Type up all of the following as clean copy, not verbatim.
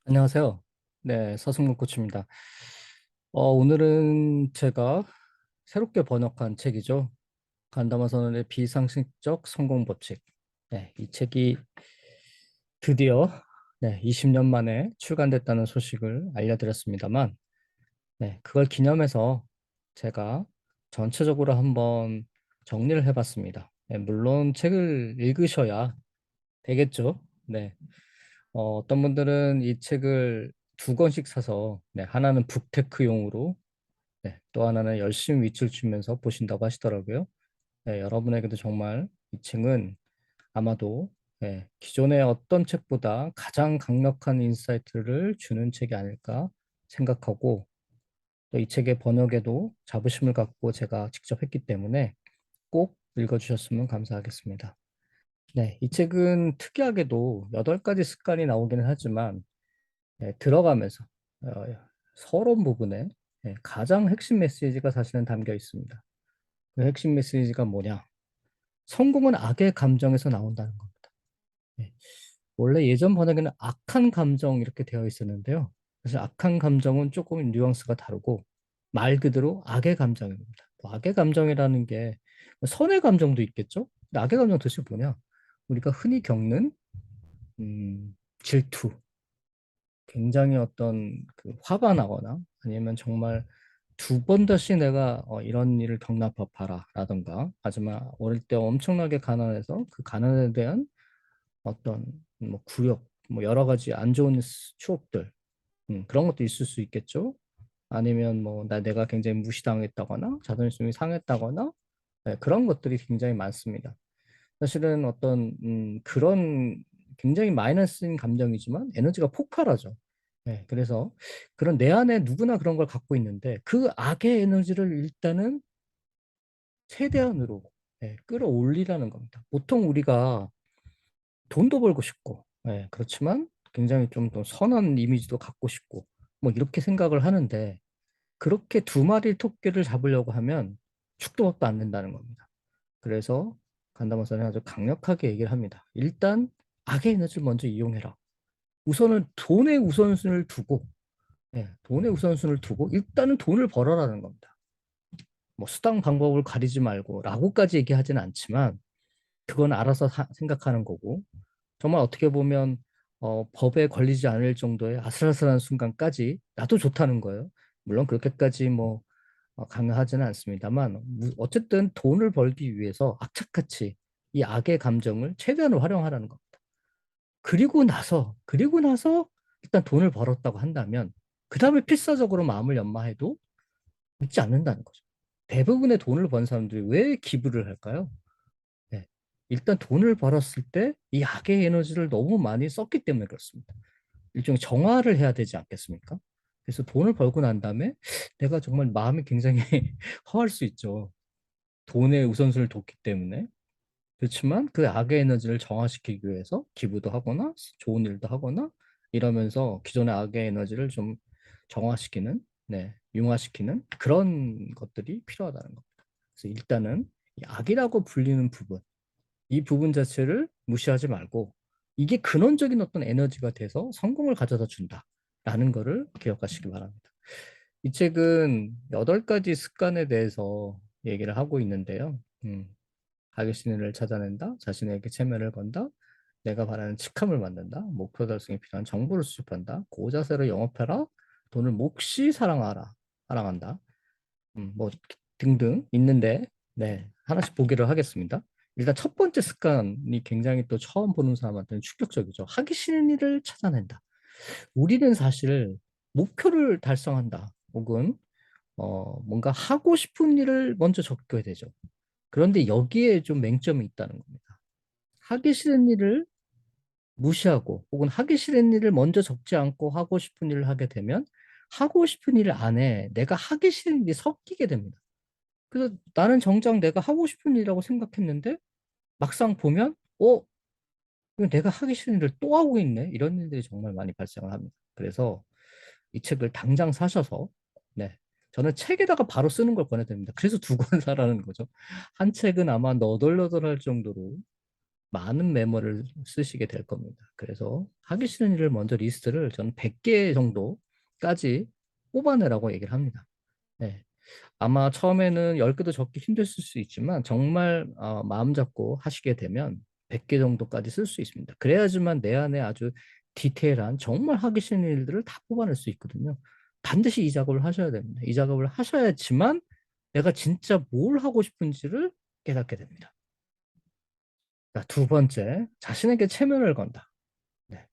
안녕하세요. 네, 서승문 코치입니다. 오늘은 제가 새롭게 번역한 책이죠. 간다마 선언의 비상식적 성공 법칙. 네, 이 책이 드디어 20년 만에 출간됐다는 소식을 알려드렸습니다만, 그걸 기념해서 제가 전체적으로 한번 정리를 해봤습니다. 물론 책을 읽으셔야 되겠죠. 어떤 분들은 이 책을 두 권씩 사서 하나는 북테크용으로 또 하나는 열심히 밑줄 치면서 보신다고 하시더라고요. 여러분에게도 정말 이 책은 아마도 기존의 어떤 책보다 가장 강력한 인사이트를 주는 책이 아닐까 생각하고 또 이 책의 번역에도 자부심을 갖고 제가 직접 했기 때문에 꼭 읽어주셨으면 감사하겠습니다. 이 책은 특이하게도 8가지 습관이 나오기는 하지만 들어가면서 어, 서론 부분에 가장 핵심 메시지가 사실은 담겨 있습니다. 그 핵심 메시지가 뭐냐? 성공은 악의 감정에서 나온다는 겁니다. 예, 원래 예전 번역에는 악한 감정 이렇게 되어 있었는데요. 사실 악한 감정은 조금 뉘앙스가 다르고 말 그대로 악의 감정입니다. 뭐 악의 감정이라는 게 선의 감정도 있겠죠? 근데 악의 감정 도대체 뭐냐? 우리가 흔히 겪는 질투, 굉장히 어떤 그 화가 나거나 아니면 정말 두 번 다시 내가 이런 일을 겪나 봐라 라던가 하지만 어릴 때 엄청나게 가난해서 그 가난에 대한 어떤 뭐 굴욕 뭐 여러 가지 안 좋은 추억들 그런 것도 있을 수 있겠죠. 아니면 뭐 내가 굉장히 무시당했다거나 자존심이 상했다거나 그런 것들이 굉장히 많습니다. 사실은 어떤 그런 굉장히 마이너스인 감정이지만 에너지가 폭발하죠. 그래서 그런 내 안에 누구나 그런 걸 갖고 있는데 그 악의 에너지를 일단은 최대한으로 끌어올리라는 겁니다. 보통 우리가 돈도 벌고 싶고, 그렇지만 굉장히 좀 더 선한 이미지도 갖고 싶고, 뭐 이렇게 생각을 하는데 그렇게 두 마리 토끼를 잡으려고 하면 축도 밥도 안 된다는 겁니다. 그래서 간다모사는 아주 강력하게 얘기를 합니다. 일단 악의 에너지를 먼저 이용해라. 우선은 돈의 우선순위를 두고, 돈의 우선순위를 두고 일단은 돈을 벌어라는 겁니다. 뭐 수당 방법을 가리지 말고 라고까지 얘기하지는 않지만 그건 알아서 생각하는 거고 정말 어떻게 보면 법에 걸리지 않을 정도의 아슬아슬한 순간까지 나도 좋다는 거예요. 물론 그렇게까지 뭐 강요하지는 않습니다만 어쨌든 돈을 벌기 위해서 악착같이 이 악의 감정을 최대한 활용하라는 겁니다. 그리고 나서 일단 돈을 벌었다고 한다면 그 다음에 필사적으로 마음을 연마해도 묻지 않는다는 거죠. 대부분의 돈을 번 사람들이 왜 기부를 할까요? 네. 일단 돈을 벌었을 때 이 악의 에너지를 너무 많이 썼기 때문에 그렇습니다. 일종의 정화를 해야 되지 않겠습니까? 그래서 돈을 벌고 난 다음에 내가 정말 마음이 굉장히 허할 수 있죠. 돈의 우선순위를 뒀기 때문에. 그렇지만 그 악의 에너지를 정화시키기 위해서 기부도 하거나 좋은 일도 하거나 이러면서 기존의 악의 에너지를 좀 정화시키는, 융화시키는 그런 것들이 필요하다는 겁니다. 그래서 일단은 이 악이라고 불리는 부분, 이 부분 자체를 무시하지 말고 이게 근원적인 어떤 에너지가 돼서 성공을 가져다 준다라는 거를 기억하시기 바랍니다. 이 책은 8가지 습관에 대해서 얘기를 하고 있는데요. 자기 신을 찾아낸다, 자신에게 체면을 건다, 내가 바라는 직함을 만든다, 목표 달성에 필요한 정보를 수집한다, 고자세로 영업해라, 돈을 몹시 사랑한다, 뭐 등등 있는데, 하나씩 보기를 하겠습니다. 일단 첫 번째 습관이 굉장히 또 처음 보는 사람한테는 충격적이죠. 하기 싫은 일을 찾아낸다. 우리는 사실 목표를 달성한다, 혹은 뭔가 하고 싶은 일을 먼저 적게 되죠. 그런데 여기에 좀 맹점이 있다는 겁니다. 하기 싫은 일을 무시하고 혹은 하기 싫은 일을 먼저 적지 않고 하고 싶은 일을 하게 되면 하고 싶은 일 안에 내가 하기 싫은 일이 섞이게 됩니다. 그래서 나는 정작 내가 하고 싶은 일이라고 생각했는데 막상 보면 이거 내가 하기 싫은 일을 또 하고 있네. 이런 일들이 정말 많이 발생을 합니다. 그래서 이 책을 당장 사셔서 저는 책에다가 바로 쓰는 걸 권해드립니다. 그래서 두 권 사라는 거죠. 한 책은 아마 너덜너덜할 정도로 많은 메모를 쓰시게 될 겁니다. 그래서 하기 싫은 일을 먼저 리스트를 저는 100개 정도까지 뽑아내라고 얘기를 합니다. 네. 아마 처음에는 10개도 적기 힘드실 수 있지만 정말 마음 잡고 하시게 되면 100개 정도까지 쓸 수 있습니다. 그래야지만 내 안에 아주 디테일한 정말 하기 싫은 일들을 다 뽑아낼 수 있거든요. 반드시 이 작업을 하셔야 됩니다. 이 작업을 하셔야지만 내가 진짜 뭘 하고 싶은지를 깨닫게 됩니다. 자, 두 번째, 자신에게 체면을 건다. 네.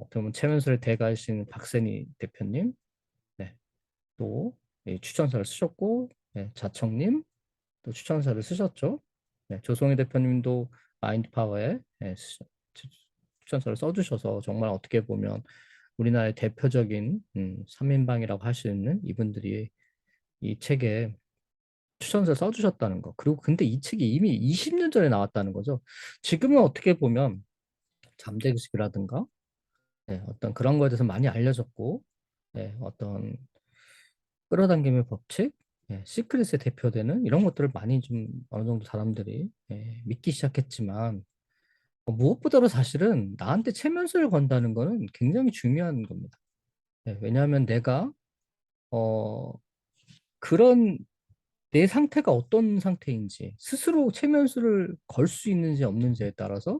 그러면 체면술의 대가이신 박세니 대표님, 네. 또 추천사를 쓰셨고, 네. 자청님, 또 추천사를 쓰셨죠. 네. 조성희 대표님도 마인드 파워에 추천사를 써주셔서 정말 어떻게 보면 우리나라의 대표적인 3인방이라고 할 수 있는 이분들이 이 책에 추천서 써주셨다는 거. 그리고 근데 이 책이 이미 20년 전에 나왔다는 거죠. 지금은 어떻게 보면 잠재의식이라든가 네, 어떤 그런 거에 대해서 많이 알려졌고 네, 어떤 끌어당김의 법칙, 네, 시크릿에 대표되는 이런 것들을 많이 좀 어느 정도 사람들이 믿기 시작했지만 무엇보다도 사실은 나한테 체면수를 건다는 거는 굉장히 중요한 겁니다. 네, 왜냐하면 내가 어, 그런 내 상태가 어떤 상태인지 스스로 체면수를 걸 수 있는지 없는지에 따라서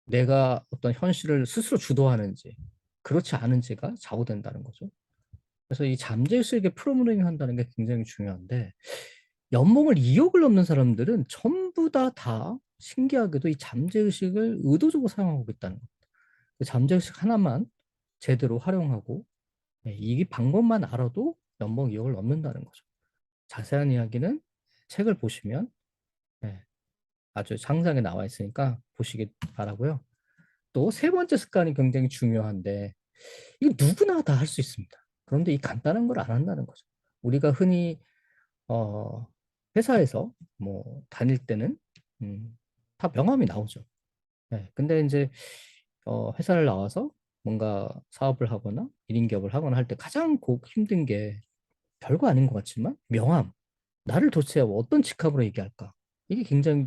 내가 어떤 현실을 스스로 주도하는지 그렇지 않은지가 좌우된다는 거죠. 그래서 이 잠재의식에 프로그래밍 한다는 게 굉장히 중요한데 연봉을 2억을 넘는 사람들은 전부 다 신기하게도 이 잠재의식을 의도적으로 사용하고 있다는 겁니다. 그 잠재의식 하나만 제대로 활용하고 이 방법만 알아도 연봉 2억을 넘는다는 거죠. 자세한 이야기는 책을 보시면 네, 아주 상장에 나와 있으니까 보시기 바라고요. 또 세 번째 습관이 굉장히 중요한데 이거 누구나 다 할 수 있습니다. 그런데 이 간단한 걸 안 한다는 거죠. 우리가 흔히 어, 회사에서 뭐 다닐 때는 다 명함이 나오죠. 네, 근데 이제 회사를 나와서 뭔가 사업을 하거나 1인 기업을 하거나 할 때 가장 힘든 게 별거 아닌 것 같지만 명함. 나를 도대체 어떤 직함으로 얘기할까? 이게 굉장히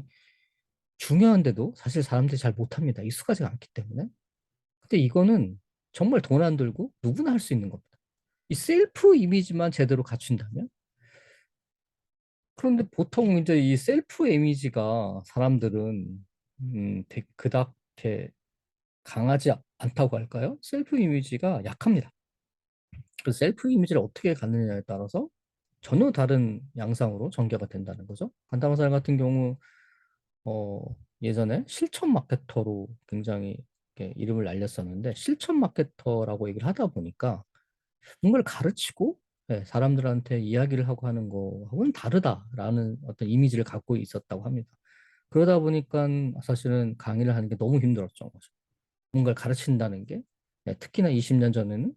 중요한데도 사실 사람들이 잘 못합니다. 익숙하지가 않기 때문에. 근데 이거는 정말 돈 안 들고 누구나 할 수 있는 겁니다. 이 셀프 이미지만 제대로 갖춘다면? 그런데 보통 이제 이 셀프 이미지가 사람들은 그닥 이렇게 강하지 않다고 할까요? 셀프 이미지가 약합니다. 그 셀프 이미지를 어떻게 갖느냐에 따라서 전혀 다른 양상으로 전개가 된다는 거죠. 간담화살 같은 경우 어, 예전에 실천 마케터로 굉장히 이렇게 이름을 날렸었는데 실천 마케터라고 얘기를 하다 보니까 뭔가를 가르치고 사람들한테 이야기를 하고 하는 거하고는 다르다라는 어떤 이미지를 갖고 있었다고 합니다. 그러다 보니까 사실은 강의를 하는 게 너무 힘들었던 거죠. 뭔가를 가르친다는 게 특히나 20년 전에는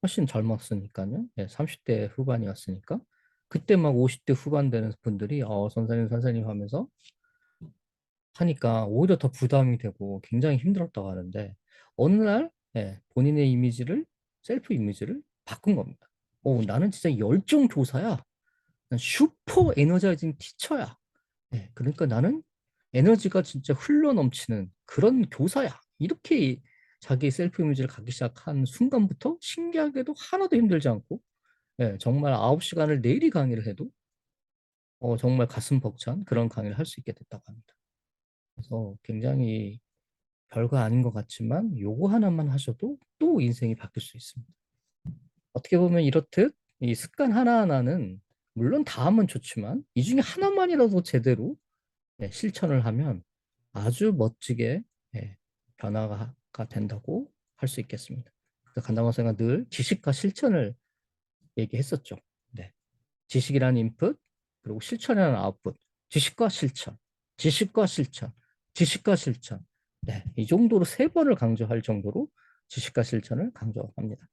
훨씬 젊었으니까요. 30대 후반이었으니까 그때 막 50대 후반 되는 분들이 선생님 선생님 하면서 하니까 오히려 더 부담이 되고 굉장히 힘들었다고 하는데 어느 날 본인의 이미지를 셀프 이미지를 바꾼 겁니다. 나는 진짜 열정 교사야. 난 슈퍼 에너자이징 티처야. 그러니까 나는 에너지가 진짜 흘러 넘치는 그런 교사야. 이렇게 자기 셀프 이미지를 갖기 시작한 순간부터 신기하게도 하나도 힘들지 않고 정말 9시간을 내일이 강의를 해도 정말 가슴 벅찬 그런 강의를 할 수 있게 됐다고 합니다. 그래서 굉장히 별거 아닌 것 같지만 요거 하나만 하셔도 또 인생이 바뀔 수 있습니다. 어떻게 보면 이렇듯 이 습관 하나하나는 물론 다 하면 좋지만 이 중에 하나만이라도 제대로 실천을 하면 아주 멋지게 변화가 된다고 할 수 있겠습니다. 그래서 간담화 선생님은 늘 지식과 실천을 얘기했었죠. 네. 지식이라는 인풋, 그리고 실천이라는 아웃풋, 지식과 실천, 지식과 실천, 지식과 실천. 네, 이 정도로 세 번을 강조할 정도로 지식과 실천을 강조합니다.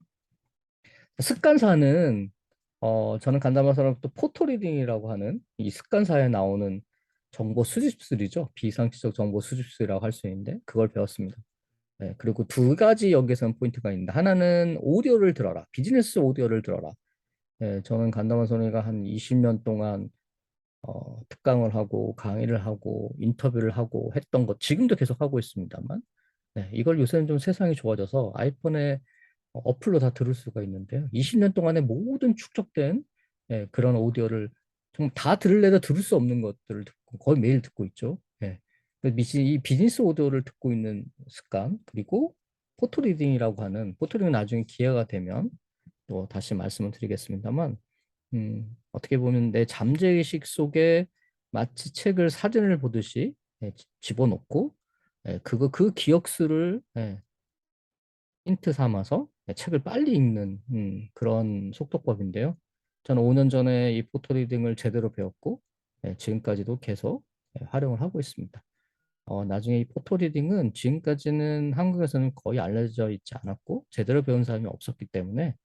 습관사는 저는 간담화서는 또 포토리딩이라고 하는 이 습관사에 나오는 정보 수집술이죠. 비상시적 정보 수집술이라고 할 수 있는데 그걸 배웠습니다. 네, 그리고 두 가지 여기서는 포인트가 있는데 하나는 오디오를 들어라. 비즈니스 오디오를 들어라. 저는 간담화 선생가 한 20년 동안 특강을 하고 강의를 하고 인터뷰를 하고 했던 것 지금도 계속 하고 있습니다만 네, 이걸 요새는 좀 세상이 좋아져서 아이폰에 어플로 다 들을 수가 있는데요. 20년 동안의 모든 축적된 예, 그런 오디오를 정말 다 들을래도 들을 수 없는 것들을 듣고 거의 매일 듣고 있죠. 예. 이 비즈니스 오디오를 듣고 있는 습관 그리고 포토리딩이라고 하는 포토리딩은 나중에 기회가 되면 또 다시 말씀을 드리겠습니다만 어떻게 보면 내 잠재의식 속에 마치 책을 사진을 보듯이 예, 집어넣고 예, 그 기억수를 예, 힌트 삼아서 예, 책을 빨리 읽는 그런 속도법인데요. 저는 5년 전에 이 포토리딩을 제대로 배웠고 지금까지도 계속 활용을 하고 있습니다. 나중에 이 포토리딩은 지금까지는 한국에서는 거의 알려져 있지 않았고 제대로 배운 사람이 없었기 때문에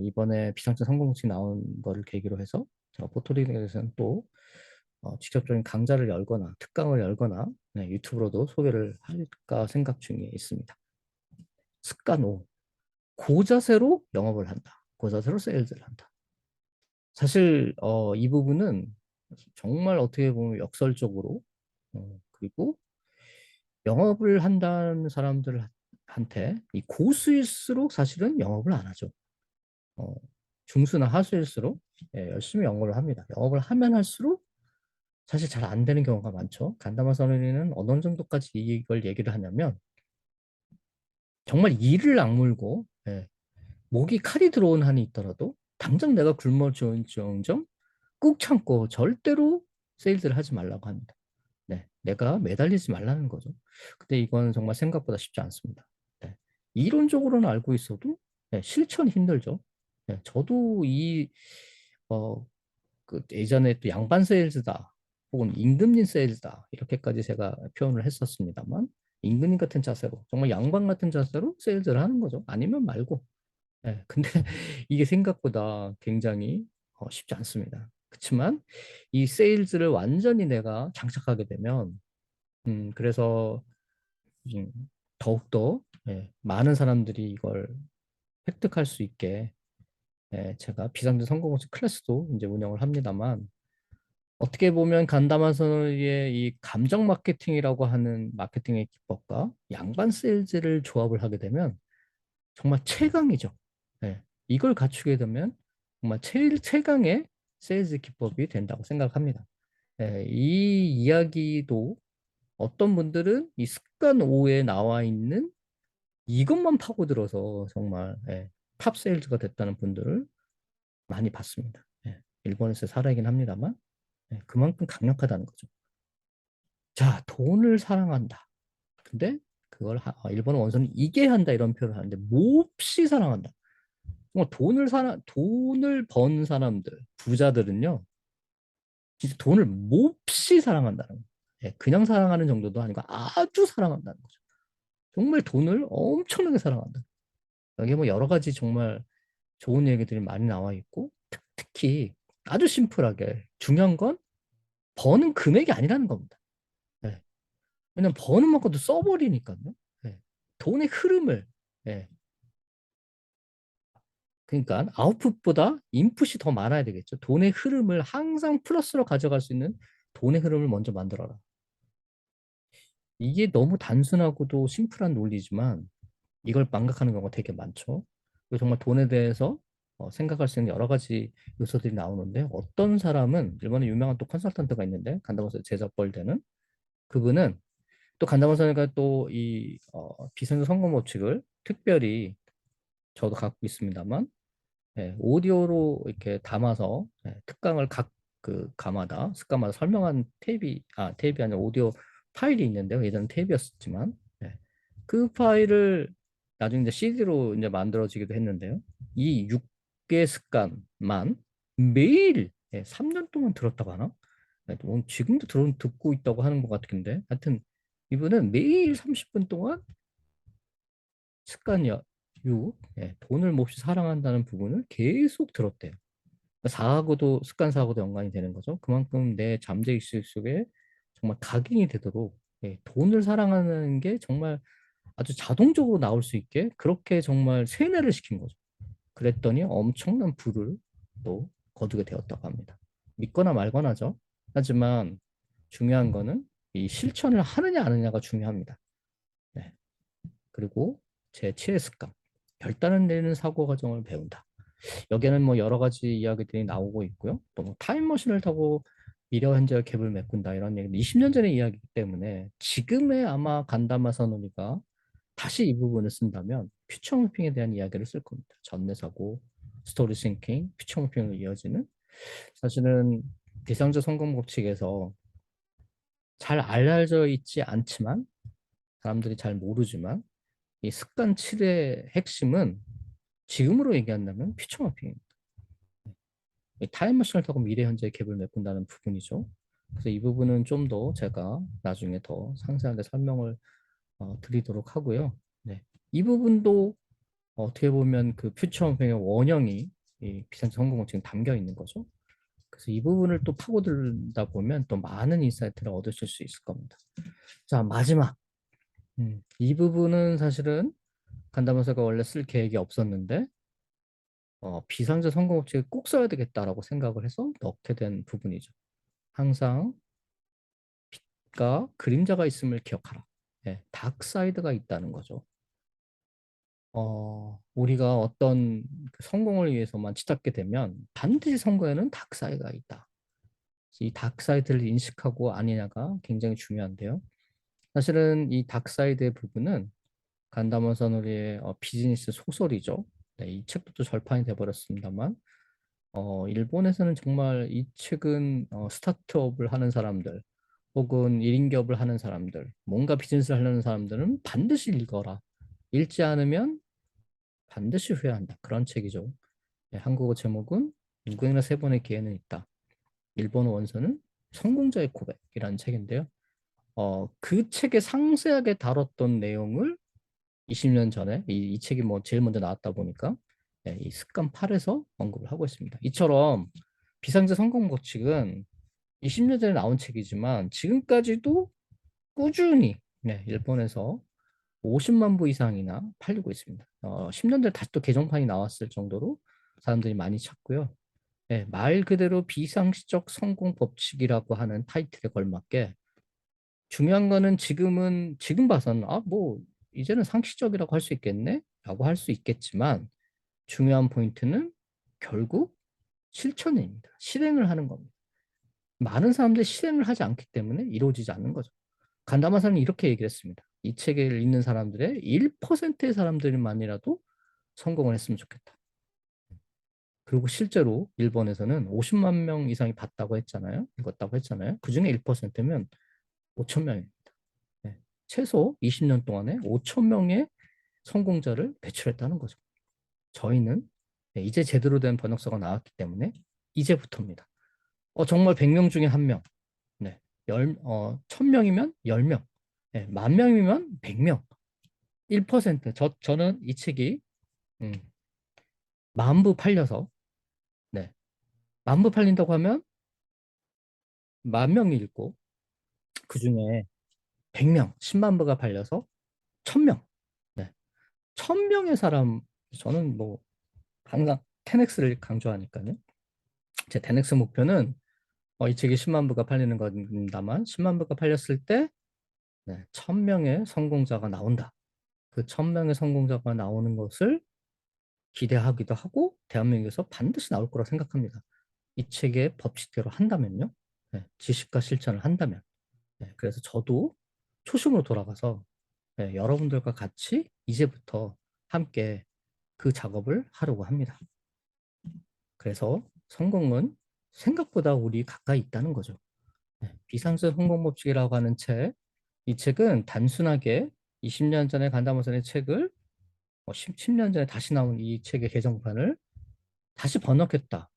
이번에 비상장 성공시 나온 거를 계기로 해서 제가 포토리딩에 대해서는 또 직접적인 강좌를 열거나 특강을 열거나 유튜브로도 소개를 할까 생각 중에 있습니다. 습관 5. 고자세로 영업을 한다. 고자세로 세일즈를 한다. 사실 이 부분은 정말 어떻게 보면 역설적으로 그리고 영업을 한다는 사람들한테 이 고수일수록 사실은 영업을 안 하죠. 어, 중수나 하수일수록 열심히 영업을 합니다. 영업을 하면 할수록 사실 잘 안 되는 경우가 많죠. 간다마 선언위는 어느 정도까지 이걸 얘기를 하냐면 정말 이를 악물고 목이 칼이 들어온 한이 있더라도 당장 내가 굶어 죽을지언정 꾹 참고 절대로 세일즈를 하지 말라고 합니다. 네, 내가 매달리지 말라는 거죠. 근데 이건 정말 생각보다 쉽지 않습니다. 네, 이론적으로는 알고 있어도 실천이 힘들죠. 저도 어, 예전에 또 양반 세일즈다, 혹은 임금님 세일즈다, 이렇게까지 제가 표현을 했었습니다만, 임금님 같은 자세로, 정말 양반 같은 자세로 세일즈를 하는 거죠. 아니면 말고. 근데 이게 생각보다 굉장히 쉽지 않습니다. 그렇지만 이 세일즈를 완전히 내가 장착하게 되면, 그래서 음, 더욱더 많은 사람들이 이걸 획득할 수 있게 제가 비상대 성공고시 클래스도 이제 운영을 합니다만 어떻게 보면 간다만 선언의 이 감정 마케팅이라고 하는 마케팅의 기법과 양반 세일즈를 조합을 하게 되면 정말 최강이죠. 이걸 갖추게 되면 정말 최강의 세일즈 기법이 된다고 생각합니다. 이 이야기도 어떤 분들은 이 습관 5에 나와 있는 이것만 파고들어서 정말 탑 세일즈가 됐다는 분들을 많이 봤습니다. 일본에서 살아있긴 합니다만 그만큼 강력하다는 거죠. 자, 돈을 사랑한다. 근데 그걸 일본 원서는 이게 한다 이런 표현을 하는데 몹시 사랑한다. 돈을 번 사람들, 부자들은요, 진짜 돈을 몹시 사랑한다는 거예요. 그냥 사랑하는 정도도 아니고 아주 사랑한다는 거죠. 정말 돈을 엄청나게 사랑한다. 여기 뭐 여러 가지 정말 좋은 얘기들이 많이 나와 있고, 특히 아주 심플하게 중요한 건 버는 금액이 아니라는 겁니다. 예. 왜냐면 버는 만큼도 써버리니까요. 예. 돈의 흐름을, 예. 그러니까 아웃풋보다 인풋이 더 많아야 되겠죠. 돈의 흐름을 항상 플러스로 가져갈 수 있는 돈의 흐름을 먼저 만들어라. 이게 너무 단순하고도 심플한 논리지만 이걸 망각하는 경우가 되게 많죠. 그리고 정말 돈에 대해서 생각할 수 있는 여러 가지 요소들이 나오는데 어떤 사람은 일본에 유명한 또 컨설턴트가 있는데 간다고서 제작벌 되는 그분은 또 간다고 선생가 또 이 비선조 성공 법칙을 특별히 저도 갖고 있습니다만 오디오로 이렇게 담아서 특강을 각 그 가마다 습관마다 설명한 테이프 아니라 오디오 파일이 있는데요. 예전에 테이프였지만 그 파일을 나중에 이제 CD로 이제 만들어지기도 했는데요. 이 6개 습관만 매일 3년 동안 들었다고 하나? 지금도 듣고 있다고 하는 것 같은데 하여튼 이분은 매일 30분 동안 습관이요. 돈을 몹시 사랑한다는 부분을 계속 들었대요. 사하고도 습관 사하고도 연관이 되는 거죠. 그만큼 내 잠재의식 속에 정말 각인이 되도록 돈을 사랑하는 게 정말 아주 자동적으로 나올 수 있게 그렇게 정말 세뇌를 시킨 거죠. 그랬더니 엄청난 부를 또 거두게 되었다고 합니다. 믿거나 말거나죠. 하지만 중요한 거는 이 실천을 하느냐 안 하느냐가 중요합니다. 네. 그리고 제7의 습관, 결단을 내리는 사고 과정을 배운다. 여기에는 뭐 여러 가지 이야기들이 나오고 있고요. 또 뭐 타임머신을 타고 미래 현재의 갭을 메꾼다 이런 얘기는 20년 전의 이야기이기 때문에 지금의 아마 간다마 서노리가 다시 이 부분을 쓴다면 퓨처 매핑에 대한 이야기를 쓸 겁니다. 전내 사고, 스토리 싱킹, 퓨처 매핑으로 이어지는 사실은 비상적 성공 법칙에서 잘 알려져 있지 않지만 사람들이 잘 모르지만 이 습관 7의 핵심은 지금으로 얘기한다면 퓨처 매핑입니다. 타임머신을 타고 미래 현재의 갭을 메꾼다는 부분이죠. 그래서 이 부분은 좀 더 제가 나중에 더 상세하게 설명을 드리도록 하고요. 네. 이 부분도 어떻게 보면 그 퓨처 매핑의 원형이 이 비상적 성공은 지금 담겨 있는 거죠. 그래서 이 부분을 또 파고들다 보면 또 많은 인사이트를 얻으실 수 있을 겁니다. 자, 마지막. 이 부분은 사실은 간다면서가 원래 쓸 계획이 없었는데 비상적 성공 법칙을 꼭 써야 되겠다라고 생각을 해서 넣게 된 부분이죠. 항상 빛과 그림자가 있음을 기억하라. 네, 다크사이드가 있다는 거죠. 우리가 어떤 그 성공을 위해서만 치닫게 되면 반드시 성공에는 다크사이드가 있다. 이 다크사이드를 인식하고 아니냐가 굉장히 중요한데요. 사실은 이 다크사이드의 부분은 간다모 서노리의 비즈니스 소설이죠. 네, 이 책도 또 절판이 돼버렸습니다만 일본에서는 정말 이 책은 스타트업을 하는 사람들 혹은 1인 기업을 하는 사람들 뭔가 비즈니스를 하려는 사람들은 반드시 읽어라. 읽지 않으면 반드시 후회한다. 그런 책이죠. 네, 한국어 제목은 누구에게나 세 번의 기회는 있다. 일본어 원서는 성공자의 고백이라는 책인데요. 그 책에 상세하게 다뤘던 내용을 20년 전에 이 책이 뭐 제일 먼저 나왔다 보니까 네, 이 습관 8에서 언급을 하고 있습니다. 이처럼 비상제 성공 법칙은 20년 전에 나온 책이지만 지금까지도 꾸준히 네, 일본에서 50만 부 이상이나 팔리고 있습니다. 10년 전에 다시 또 개정판이 나왔을 정도로 사람들이 많이 찾고요. 네, 말 그대로 비상시적 성공 법칙이라고 하는 타이틀에 걸맞게 중요한 거는 지금은 지금 봐서는 뭐 이제는 상식적이라고 할 수 있겠네? 라고 할 수 있겠지만 중요한 포인트는 결국 실천입니다. 실행을 하는 겁니다. 많은 사람들이 실행을 하지 않기 때문에 이루어지지 않는 거죠. 간다마사는 이렇게 얘기를 했습니다. 이 책을 읽는 사람들의 1%의 사람들만이라도 성공을 했으면 좋겠다. 그리고 실제로 일본에서는 50만 명 이상이 봤다고 했잖아요. 읽었다고 했잖아요. 그중에 1%면 5천 명입니다. 네. 최소 20년 동안에 5천 명의 성공자를 배출했다는 거죠. 저희는 네, 이제 제대로 된 번역서가 나왔기 때문에 이제부터입니다. 정말 100명 중에 한 명, 네, 1000명이면 10명, 네, 10,000명이면 100명, 1%. 저는 이 책이 음, 만부 팔려서, 네, 만부 팔린다고 하면 10,000명이 읽고 그 중에 100명, 10만 부가 팔려서 1,000명, 네, 1,000명의 사람, 저는 뭐 항상 10X를 강조하니까요. 제 10X 목표는 이 책이 10만 부가 팔리는 겁니다만 10만 부가 팔렸을 때 네, 1,000명의 성공자가 나온다. 그 1,000명의 성공자가 나오는 것을 기대하기도 하고 대한민국에서 반드시 나올 거라고 생각합니다. 이 책의 법칙대로 한다면요. 네, 지식과 실천을 한다면. 네, 그래서 저도 초심으로 돌아가서 네, 여러분들과 같이 이제부터 함께 그 작업을 하려고 합니다. 그래서 성공은 생각보다 우리 가까이 있다는 거죠. 네, 비상적 성공 법칙이라고 하는 책, 이 책은 단순하게 20년 전에 간다모선의 책을 10년 전에 다시 나온 이 책의 개정판을 다시 번역했다.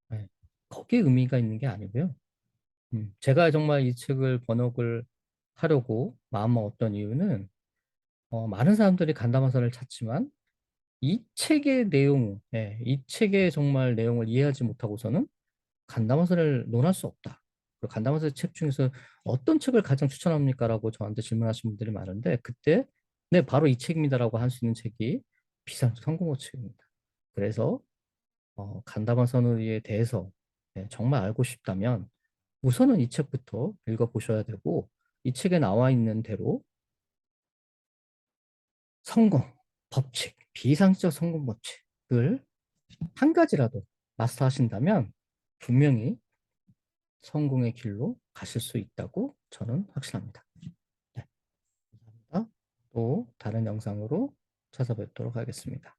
네, 거기에 의미가 있는 게 아니고요. 제가 정말 이 책을 번역을 하려고 마음먹었던 이유는 많은 사람들이 간다모선을 찾지만 이 책의 내용, 이 책의 정말 내용을 이해하지 못하고서는 간다마서를 논할 수 없다. 그리고 간다마서 책 중에서 어떤 책을 가장 추천합니까? 라고 저한테 질문하신 분들이 많은데 그때 네, 바로 이 책입니다라고 할 수 있는 책이 비상적 성공호 책입니다. 그래서 간다마 서너리에 대해서 정말 알고 싶다면 우선은 이 책부터 읽어보셔야 되고, 이 책에 나와 있는 대로 성공, 법칙, 비상적 성공 법칙을 한 가지라도 마스터하신다면 분명히 성공의 길로 가실 수 있다고 저는 확신합니다. 네, 감사합니다. 또 다른 영상으로 찾아뵙도록 하겠습니다.